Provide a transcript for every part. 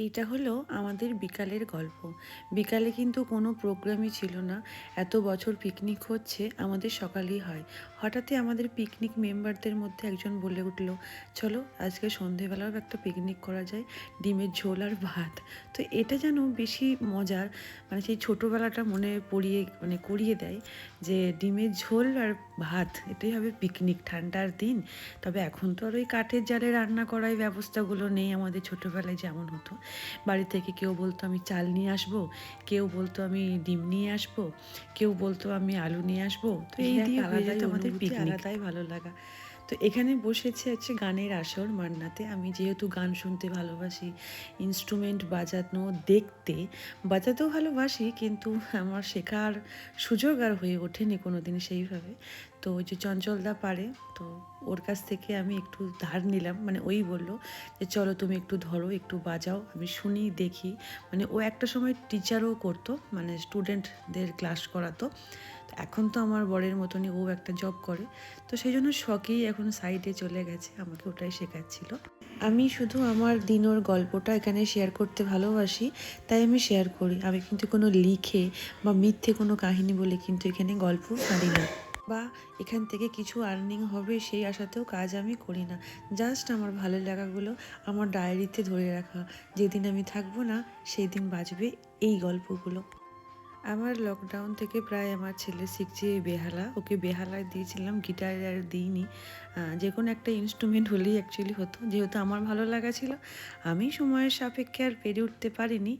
এইটা হলো আমাদের বিকালের গল্প। বিকালে কিন্তু কোনো প্রোগ্রামই ছিল না। এত বছর পিকনিক হচ্ছে, আমাদের সকালেই হয়। হঠাৎই আমাদের পিকনিক মেম্বারদের মধ্যে একজন বলে উঠল, চলো আজকে সন্ধেবেলাও একটা পিকনিক করা যায়, ডিমের ঝোল আর ভাত। তো এটা যেন বেশি মজার, মানে সেই ছোটোবেলাটা মনে করিয়ে দেয় যে ডিমের ঝোল আর ভাত এটাই হবে পিকনিক ঠান্ডার দিন। তবে এখন তো আর ওই কাঠের জালে রান্না করার ব্যবস্থাগুলো নেই আমাদের ছোটোবেলায় যেমন হতো। বাড়ি থেকে কেউ বলতো আমি চাল নিয়ে আসবো, কেউ বলতো আমি ডিম নিয়ে আসবো, কেউ বলতো আমি আলু নিয়ে আসবো। তো এই দিয়ে হয়ে যেত আমাদের পিকনিক, আলাদাই ভালো লাগা। তো এখানে বসেছে হচ্ছে গানের আসর মান্নাতে। আমি যেহেতু গান শুনতে ভালোবাসি, ইনস্ট্রুমেন্ট বাজানো দেখতে, বাজাতেও ভালোবাসি, কিন্তু আমার শেখার সুযোগ আর হয়ে ওঠেনি কোনো দিন সেইভাবে। তো ওই যে চঞ্চলদা পারে, তো ওর কাছ থেকে আমি একটু ধার নিলাম, মানে ওই বলল যে চলো তুমি একটু ধরো, একটু বাজাও, আমি শুনি দেখি। মানে ও একটা সময় টিচারও করতো, মানে স্টুডেন্টদের ক্লাস করাতো। এখন তো আমার বরের মতনই ও একটা জব করে, তো সেই জন্য শখেই এখন সাইডে চলে গেছে, আমাকে ওটাই শেখাচ্ছিল। আমি শুধু আমার দিনের গল্পটা এখানে শেয়ার করতে ভালোবাসি, তাই আমি শেয়ার করি। আমি কিন্তু কোনো লিখে বা মিথ্যে কোনো কাহিনী বলে কিন্তু এখানে গল্প পারি না, বা এখান থেকে কিছু আর্নিং হবে সেই আশাতেও কাজ আমি করি না। জাস্ট আমার ভালো লাগাগুলো আমার ডায়েরিতে ধরে রাখা, যেদিন আমি থাকবো না সেই দিন বাজবে এই গল্পগুলো। আমার লকডাউন থেকে প্রায় আমার ছেলে শিখছে বেহালা। ওকে বেহালায় দিয়েছিলাম, গিটারে আর দিইনি। যে কোনো একটা ইনস্ট্রুমেন্ট হলেই অ্যাকচুয়ালি হতো, যেহেতু আমার ভালো লাগা ছিল। আমি সময়ের সাপেক্ষে আর পেরে উঠতে পারিনি।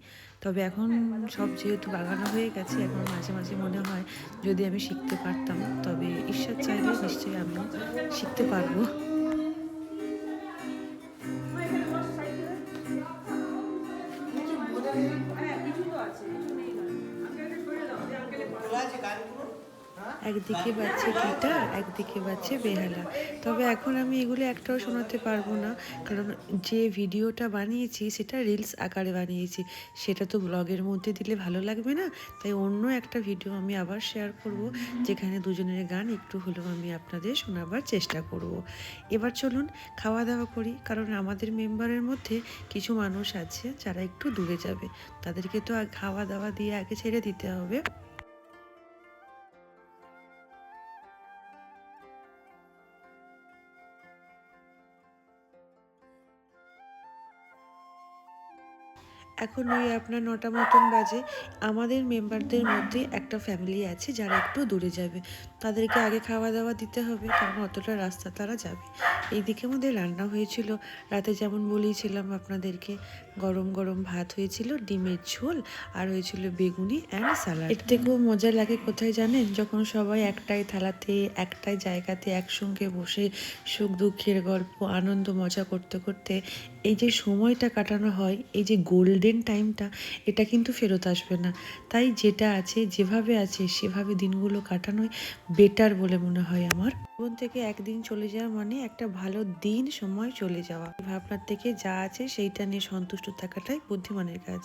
তবে এখন সব যেহেতু বাগানো হয়ে গেছে, এখন মাঝে মাঝে মনে হয় যদি আমি শিখতে পারতাম, তবে ঈশ্বর চাইলে নিশ্চয়ই আমিও শিখতে পারবো। একদিকে বাজছে গিটার, একদিকে বাজছে বেহালা। তবে এখন আমি এগুলো একটাও শোনাতে পারবো না, কারণ যে ভিডিওটা বানিয়েছি সেটা রিলস আকারে বানিয়েছি, সেটা তো ব্লগের মধ্যে দিলে ভালো লাগবে না। তাই অন্য একটা ভিডিও আমি আবার শেয়ার করব, যেখানে দুজনের গান একটু হলেও আমি আপনাদের শোনাবার চেষ্টা করব। এবার চলুন খাওয়া দাওয়া করি, কারণ আমাদের মেম্বারের মধ্যে কিছু মানুষ আছে যারা একটু দূরে যাবে, তাদেরকে তো খাওয়া দাওয়া দিয়ে আগে ছেড়ে দিতে হবে। এখন ওই আপনার 9টা মতন বাজে। আমাদের মেম্বারদের মধ্যে একটা ফ্যামিলি আছে যারা একটু দূরে যাবে, তাদেরকে আগে খাওয়া দাওয়া দিতে হবে, কারণ অতটা রাস্তা তারা যাবে। এইদিকে আমাদের রান্না হয়েছিল রাতে, যেমন বলেছিলাম আপনাদেরকে, গরম গরম ভাত হয়েছিল, ডিমের ঝোল, আর হয়েছিল বেগুনি অ্যান্ড স্যালাড। এর থেকেও মজা লাগে কোথায় জানেন, যখন সবাই একটাই থালাতে একটাই জায়গাতে একসঙ্গে বসে সুখ দুঃখের গল্প আনন্দ মজা করতে করতে এই যে সময়টা কাটানো হয়, এই যে গোল্ডেন টাইমটা, এটা কিন্তু ফেরত আসবে না। তাই যেটা আছে যেভাবে আছে সেভাবে দিনগুলো কাটানোই বেটার বলে মনে হয় আমার। জীবন থেকে একদিন চলে যাওয়া মানে একটা ভালো দিন সময় চলে যাওয়া। ভাবনার থেকে যা আছে সেইটা নিয়ে সন্তুষ্ট থাকাটাই বুদ্ধিমানের কাজ।